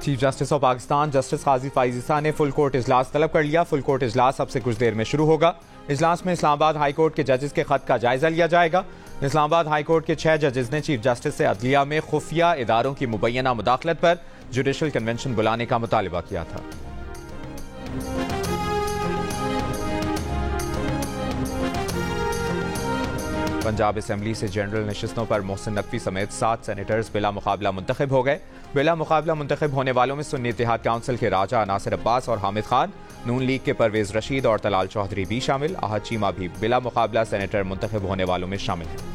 Chief justice of Pakistan justice Qazi Faez Isa ने full court इजलास तलब कर लिया। फुल कोर्ट इजलास अब से कुछ देर में शुरू होगा। इजलास में इस्लामाबाद हाई कोर्ट के जजेस के खत का जायजा लिया जाएगा। इस्लामाबाद हाई कोर्ट के 6 जजेस ने चीफ जस्टिस से अदलिया में खुफिया इदारों की मुबैना मुदाखलत पर जुडिशल कन्वेंशन बुलाने का मुतालिबा किया था। पंजाब असेंबली से जनरल नशिस्तों पर मोहसिन नकवी समेत 7 सेनेटर्स बिला मुकाबला मुंतखब हो गए। बिला मुकाबला मुंतखब होने वालों में सुन्नी इत्तेहाद काउंसिल के राजा नासिर अब्बास और हामिद खान, नून लीग के परवेज रशीद और तलाल चौधरी भी शामिल। आहद चीमा भी बिला मुकाबला सेनेटर मुंतखब होने वालों में शामिल हैं।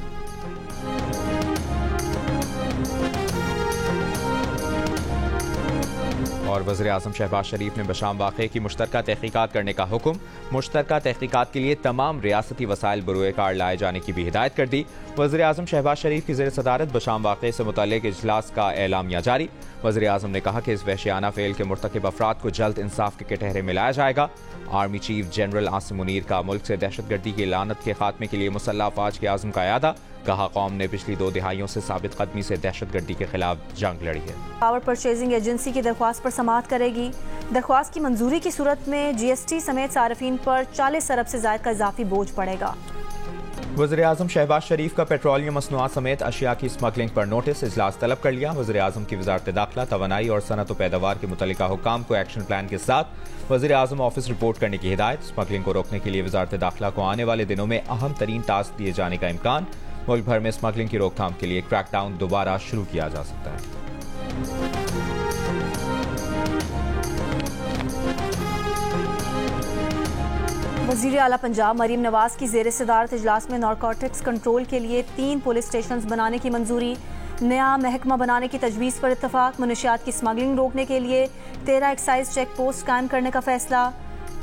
और वज़ीर-ए-आज़म शहबाज शरीफ ने बशाम वाक़े की मुश्तरका तहक़ीक़ात करने का हुक्म। मुश्तरका तहक़ीक़ात के लिए तमाम रियासती वसाइल बरूए कार लाए जाने की भी हिदायत कर दी। वज़ीर-ए-आज़म शहबाज शरीफ की ज़ेर सदारत बशाम वाक़े से मुतल्लिक़ इजलास का एलामिया जारी। वज़ीर-ए-आज़म ने कहा कि इस वहशियाना फेल के मुर्तकिब अफराद को जल्द इंसाफ के कटहरे में लाया जाएगा। Army chief general Asim Munir का मुल्क से दहशतगर्दी की लानत के खात्मे के लिए मुसल्लह अफवाज के आज़म का यादा। कहा कौम ने पिछली 2 दिहाइयों से साबित कदमी से दहशतगर्दी के खिलाफ जंग लड़ी है। पावर परचेजिंग एजेंसी की दरख्वास्त पर समाअत करेगी। दरख्वास्त की मंजूरी की सूरत में GST समेत सार्फिन पर 40 अरब से ज़ायद का इजाफी बोझ पड़ेगा। वज़ीर-ए-आज़म शहबाज शरीफ का पेट्रोलियम मसनूआत समेत अशिया की स्मगलिंग पर नोटिस इजलास तलब कर लिया। वज़ीर-ए-आज़म की वज़ारत दाखिला, तवानाई और सनअत व पैदावार के मुतल्लिका हुक्काम को एक्शन प्लान के साथ वज़ीर-ए-आज़म ऑफिस रिपोर्ट करने की हिदायत। स्मगलिंग को रोकने के लिए वज़ारत दाखिला को आने वाले दिनों में अहम तरीन टास्क दिए जाने का इम्कान। मुल्क भर में स्मगलिंग की रोकथाम के लिए क्रैकडाउन दोबारा शुरू किया जा सकता है। वज़ीर आला पंजाब मरीम नवाज की ज़ेर सदारत इजलास में नारकोटिक्स कंट्रोल के लिए 3 पुलिस स्टेशन बनाने की मंजूरी। नया महकमा बनाने की तजवीज़ पर इत्तफाक। मुनशियात की स्मगलिंग रोकने के लिए 13 एक्साइज चेक पोस्ट कायम करने का फैसला।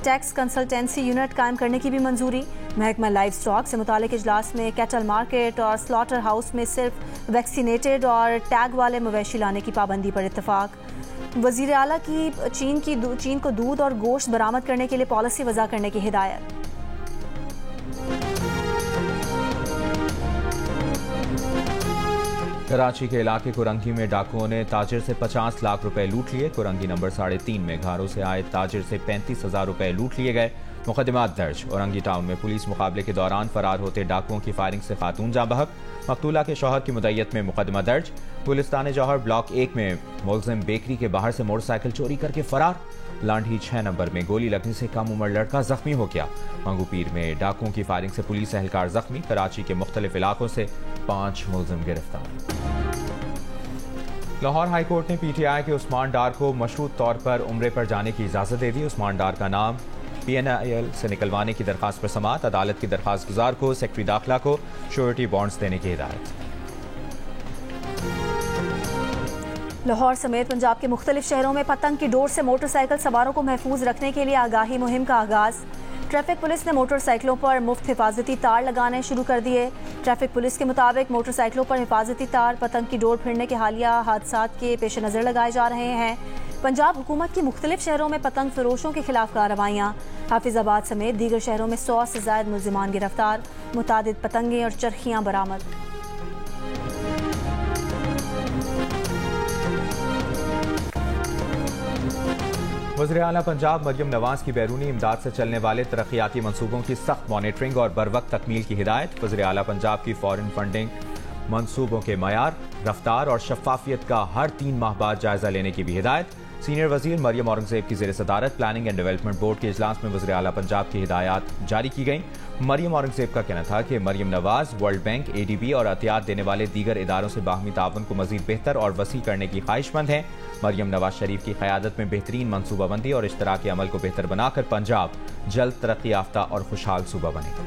टैक्स कंसल्टेंसी यूनिट कायम करने की भी मंजूरी। महकमा लाइव स्टॉक से मुतालिक इजलास में कैटल मार्केट और स्लॉटर हाउस में सिर्फ वैक्सीनेटेड और टैग वाले मवेशी लाने की पाबंदी पर इत्तफाक। वज़ीर आला की चीन को दूध और गोश्त बरामद करने के लिए पॉलिसी वज़ा करने की हिदायत। कराची के इलाके कुरंगी में डाकुओं ने ताजिर से 50 लाख रुपए लूट लिए। कुरंगी नंबर 3.5 में घरों से आए ताजिर से 35,000 रुपए लूट लिए गए। मुकदमात दर्ज। औरंगी टाउन में पुलिस मुकाबले के दौरान फरार होते डाकुओं की फायरिंग से खातून जाँ बहक। मकतूला के शौहर की मुद्दत में मुकदमा दर्ज। पुलिस थाने जौहर ब्लॉक 1 में मुलजिम बेकरी के बाहर से मोटरसाइकिल चोरी करके फरार। लांढी 6 नंबर में गोली लगने से कम उम्र लड़का जख्मी हो गया। मंगूपीर में डाकुओं की फायरिंग से पुलिस एहलकार जख्मी। कराची के मुख्तलिफ इलाकों से 5 मुलजिम गिरफ्तार। लाहौर हाई कोर्ट ने PTI के उस्मान डार को मशरूत तौर पर उम्रे पर जाने की इजाज़त दे दी। उस्मान डार का नाम PNIL से निकलवाने की दरखास्त पर समाअत। अदालत की दरखास्त गुजार को सेक्रेटरी दाखिला को श्योरिटी बॉन्ड्स देने की हिदायत। लाहौर समेत पंजाब के मुख्तलिफ शहरों में पतंग की डोर से मोटरसाइकिल सवारों को महफूज रखने के लिए आगाही मुहिम का आगाज। ट्रैफिक पुलिस ने मोटरसाइकिलों पर मुफ्त हिफाजती तार लगाने शुरू कर दिए। ट्रैफिक पुलिस के मुताबिक मोटरसाइकिलों पर हिफाजती तार पतंग की डोर फिरने के हालिया हादसात के पेश नज़र लगाए जा रहे हैं। पंजाब हुकूमत की मुख्तलिफ शहरों में पतंग फरोशों के खिलाफ कार्रवाइयाँ। हाफिजाबाद समेत दीगर शहरों में 100 से ज़ायद मुल्जिमान गिरफ्तार। मुतादिद पतंगें और चरखियाँ बरामद। वज़ीर आला पंजाब मरियम नवाज की बैरूनी इमदाद से चलने वाले तरक्याती मनसूबों की सख्त मॉनिटरिंग और बरवक्त तकमील की हिदायत। वज़ीर आला पंजाब की फॉरेन फंडिंग मनसूबों के मयार, रफ्तार और शफाफियत का हर 3 माह बाद जायजा लेने की भी हिदायत। सीनियर वजीर मरियम औरंगजेब की ज़ेर सदारत प्लानिंग एंड डेवलपमेंट बोर्ड के इजलास में वज़ीर आला पंजाब की हिदायत जारी की गई। मरियम औरंगजेब का कहना था कि Maryam Nawaz world bank, ADB और अतियात देने वाले दीगर इदारों से बाहमी ताउन को मजीद बेहतर और वसी करने की ख्वाहिशमंद हैं। मरियम नवाज शरीफ की क़यादत में बेहतरीन मनसूबाबंदी और इश्तराकी अमल को बेहतर बनाकर पंजाब जल्द तरक्की याफ्ता और खुशहाल सूबा बनेगा।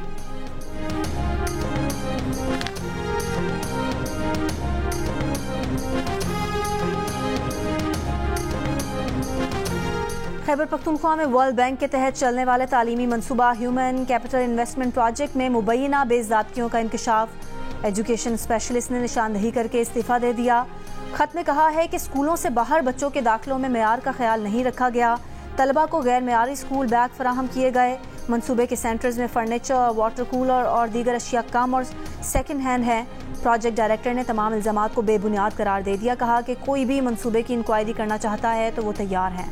खैबर पख्तूनख्वा में वर्ल्ड बैंक के तहत चलने वाले तालीमी मनसूबा ह्यूमन कैपिटल इन्वेस्टमेंट प्रोजेक्ट में मुबैना बेज़ाब्तियों का इंकशाफ। एजुकेशन स्पेशलिस्ट ने निशानदही करके इस्तीफा दे दिया। खत में कहा है कि स्कूलों से बाहर बच्चों के दाखिलों में मेयार का ख्याल नहीं रखा गया। तलबा को गैर मेयारी स्कूल बैग फराहम किए गए। मंसूबे के सेंटर्स में फर्नीचर, वाटर कूलर और दीगर अशिया कम और सेकंड हैंड हैं। प्रोजेक्ट डायरेक्टर ने तमाम इल्ज़ामात को बेबुनियाद करार दे दिया। कहा कि कोई भी मंसूबे की इंक्वायरी करना चाहता है तो वो तैयार हैं।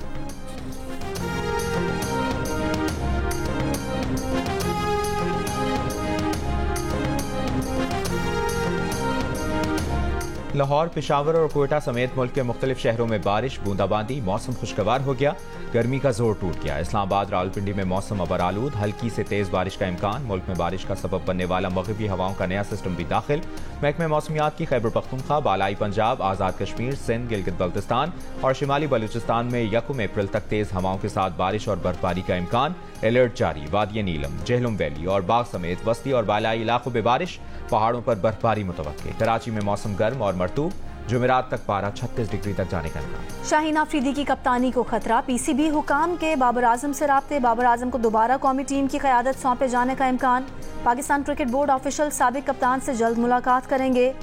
लाहौर, पेशावर और कोयटा समेत मुल्क के मुख्तलिफ शहरों में बारिश, बूंदाबांदी, मौसम खुशगवार हो गया। गर्मी का जोर टूट गया। इस्लामाबाद, रावलपिंडी में मौसम अबर आलूद, हल्की से तेज बारिश का इम्कान। मुल्क में बारिश का सबब बनने वाला मगरबी हवाओं का नया सिस्टम भी दाखिल। महकमे मौसमियात की खैबर पख्तूनख्वा, बालाई पंजाब, आज़ाद कश्मीर, सिंध, गिलगित बल्तिस्तान और शिमाली बलूचिस्तान में 1 अप्रैल तक तेज हवाओं के साथ बारिश और बर्फबारी का इम्कान। अलर्ट जारी। वादिया नीलम, जेहलुम वैली और बाग समेत वस्ती और बालाई इलाकों में बारिश, पहाड़ों पर बर्फबारी मुतवक्के। कराची में मौसम गर्म और मरतूब, जुमेरात तक पारा 36 डिग्री तक जाने का इम्कान। शाहीन आफरीदी की कप्तानी को खतरा। पीसीबी हुकाम के बाबर आजम से राब्ते। बाबर आजम को दोबारा कौमी टीम की क़यादत सौंपे जाने का इम्कान। पाकिस्तान क्रिकेट बोर्ड ऑफिशियल साबिक कप्तान से जल्द मुलाकात करेंगे।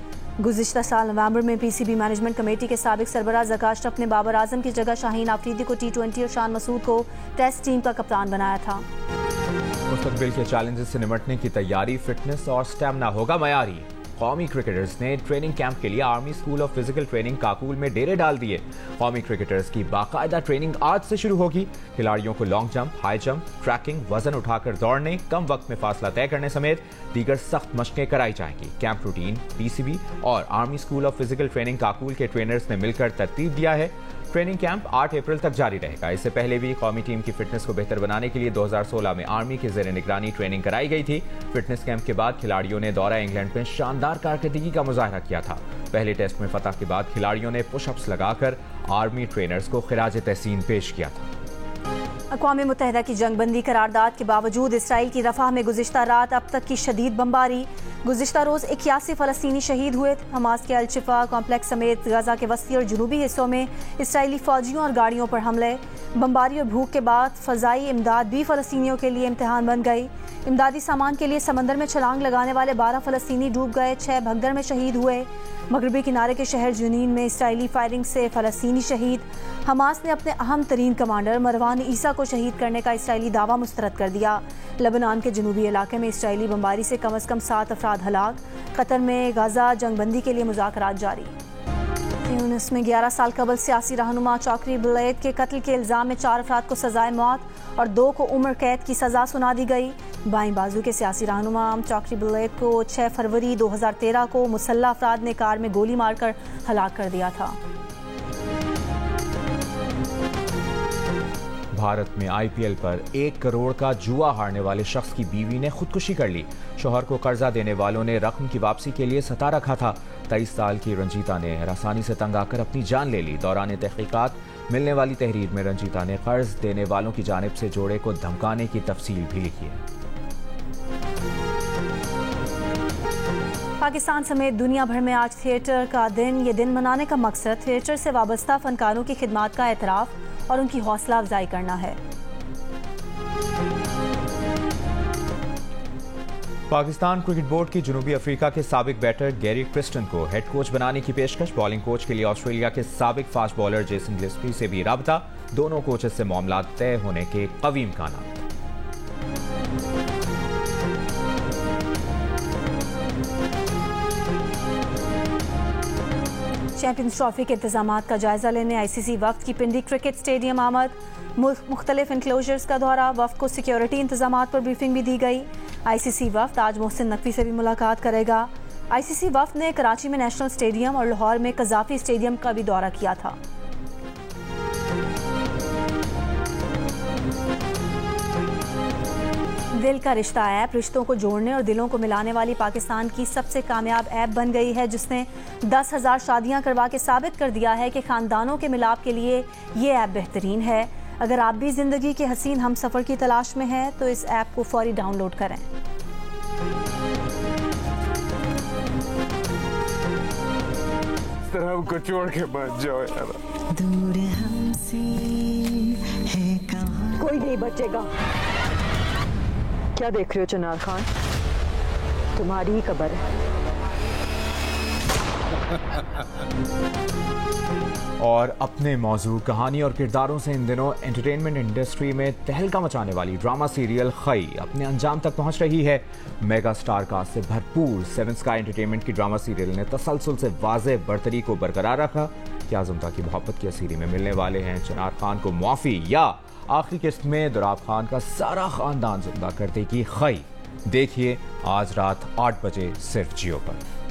गुज़िश्ता साल नवंबर में पीसीबी मैनेजमेंट कमेटी के साबिक सरबराह ज़का अशरफ ने बाबर आजम की जगह शाहीन आफरीदी को T20 और शान मसूद को टेस्ट टीम का कप्तान बनाया था। मुस्तकबिल के चैलेंजेस से निपटने की तैयारी, फिटनेस और स्टेमिना होगा मयारी। कौमी क्रिकेटर्स ने ट्रेनिंग कैंप के लिए army school of physical training Kakul में डेरे डाल दिए। कौमी क्रिकेटर्स की बाकायदा ट्रेनिंग आज से शुरू होगी। खिलाड़ियों को long jump, high jump, tracking, वजन उठाकर दौड़ने, कम वक्त में फासला तय करने समेत दीगर सख्त मशकें कराई जाएंगी। कैंप रूटीन पीसीबी और army school of physical training Kakul के ट्रेनर्स ने मिलकर तरतीब दिया है। ट्रेनिंग कैंप 8 अप्रैल तक जारी रहेगा। इससे पहले भी कौमी टीम की फिटनेस को बेहतर बनाने के लिए 2016 में आर्मी के ज़ेर निगरानी ट्रेनिंग कराई गई थी। फिटनेस कैंप के बाद खिलाड़ियों ने दौरा इंग्लैंड में शानदार कारकर्दगी का मुजाहरा किया था। पहले टेस्ट में फतह के बाद खिलाड़ियों ने पुशअप्स लगाकर आर्मी ट्रेनर्स को खिराज तहसीन पेश किया था। अक़वाम मुत्तहिदा की जंगबंदी करारदाद के बावजूद इसराइल की रफ़ा में गुज़िश्ता रात अब तक की शदीद बमबारी। गुज़िश्ता रोज़ 81 फ़लस्तीनी शहीद हुए। हमास के अल-शिफा कॉम्प्लेक्स समेत गजा के वस्ती और जुनूबी हिस्सों में इसराइली फ़ौजियों और गाड़ियों पर हमले। बमबारी और भूख के बाद फ़ज़ाई इमदाद भी फ़लस्तीनियों के लिए इम्तिहान बन गई। इमदादी सामान के लिए समंदर में छलांग लगाने वाले 12 फ़लस्तीनी डूब गए, 6 भगदड़ में शहीद हुए। मगरबी किनारे के शहर जुनीन में इसराइली फायरिंग से फ़लस्तीनी शहीद। हमास ने अपने अहम तरीन कमांडर मरवान ईसा को शहीद करने का इसराइली दावा मुस्तरद कर दिया। लेबनान के जनूबी इलाके में इसराइली बमबारी से कम अज़ कम 7 अफराद हलाक। कतर में गजा जंगबंदी के लिए मुज़ाकरात जारी। यूनिस में 11 साल कबल सियासी रहनुमा चौकरी बुलैद के कत्ल के इल्ज़ाम में 4 अफराद को सजाए मौत और 2 को उम्र कैद की सज़ा सुना दी गई। बाईं बाजू के सियासी रहनुमा चौकरी बुलैद को 6 फरवरी 2013 को मुसल्लह अफराद ने कार में गोली मारकर हलाक कर दिया था। भारत में IPL पर 1 करोड़ का जुआ हारने वाले शख्स की बीवी ने खुदकुशी कर ली। शौहर को कर्जा देने वालों ने रकम की वापसी के लिए सता रखा था। 23 साल की रंजीता ने हरासानी से तंग आकर अपनी जान ले ली। दौरान तहकीकात मिलने वाली तहरीर में रंजीता ने कर्ज देने वालों की जानिब से जोड़े को धमकाने की तफसील भी लिखी है। पाकिस्तान समेत दुनिया भर में आज थिएटर का दिन। ये दिन मनाने का मकसद थिएटर से वाबस्ता फनकारों की खिदमात का एतराफ़ और उनकी हौसला अफजाई करना है। पाकिस्तान क्रिकेट बोर्ड की जनूबी अफ्रीका के साबिक बैटर गैरी क्रिस्टन को हेड कोच बनाने की पेशकश। बॉलिंग कोच के लिए ऑस्ट्रेलिया के साबिक फास्ट बॉलर जेसन गिलस्पी से भी राबता। दोनों कोचेस से मामला तय होने के कवी इम्कानात। चैंपियंस ट्रॉफी के इंतजामात का जायजा लेने ICC वफ्द की पिंडी क्रिकेट स्टेडियम आमद। मुख्तलिफ इनक्लोजर्स का दौरा। वफ्द को सिक्योरिटी इंतजामात पर ब्रीफिंग भी दी गई। ICC वफ्द आज मोहसिन नकवी से भी मुलाकात करेगा। ICC वफ्द ने कराची में नेशनल स्टेडियम और लाहौर में कज़ाफी स्टेडियम का भी दौरा किया था। दिल का रिश्ता ऐप रिश्तों को जोड़ने और दिलों को मिलाने वाली पाकिस्तान की सबसे कामयाब ऐप बन गई है, जिसने 10,000 शादियां करवा के साबित कर दिया है कि खानदानों के मिलाप के लिए ये ऐप बेहतरीन है। अगर आप भी जिंदगी के हसीन हम सफ़र की तलाश में हैं तो इस ऐप को फौरी डाउनलोड करें। हमको छोड़ के मत जाओ यार। दूर हमसे है कहां। कोई नहीं बचेगा। क्या देख रहे हो चनार खान? तुम्हारी ही कब्र है। और अपने मौजू, कहानी और किरदारों से इन दिनों एंटरटेनमेंट इंडस्ट्री में तहलका मचाने वाली ड्रामा सीरियल खई अपने अंजाम तक पहुंच रही है। मेगा स्टार कास्ट से भरपूर सेवन स्काई एंटरटेनमेंट की ड्रामा सीरियल ने तसलसल से वाज़े बरतरी को बरकरार रखा। क्या ज़ुमता की मोहब्बत की असीरी में मिलने वाले हैं चिनार खान को मुआफ़ी, या आखिरी किस्त में दुराब खान का सारा खानदान जिंदा कर देगी खई? देखिए आज रात 8 बजे सिर्फ जियो पर।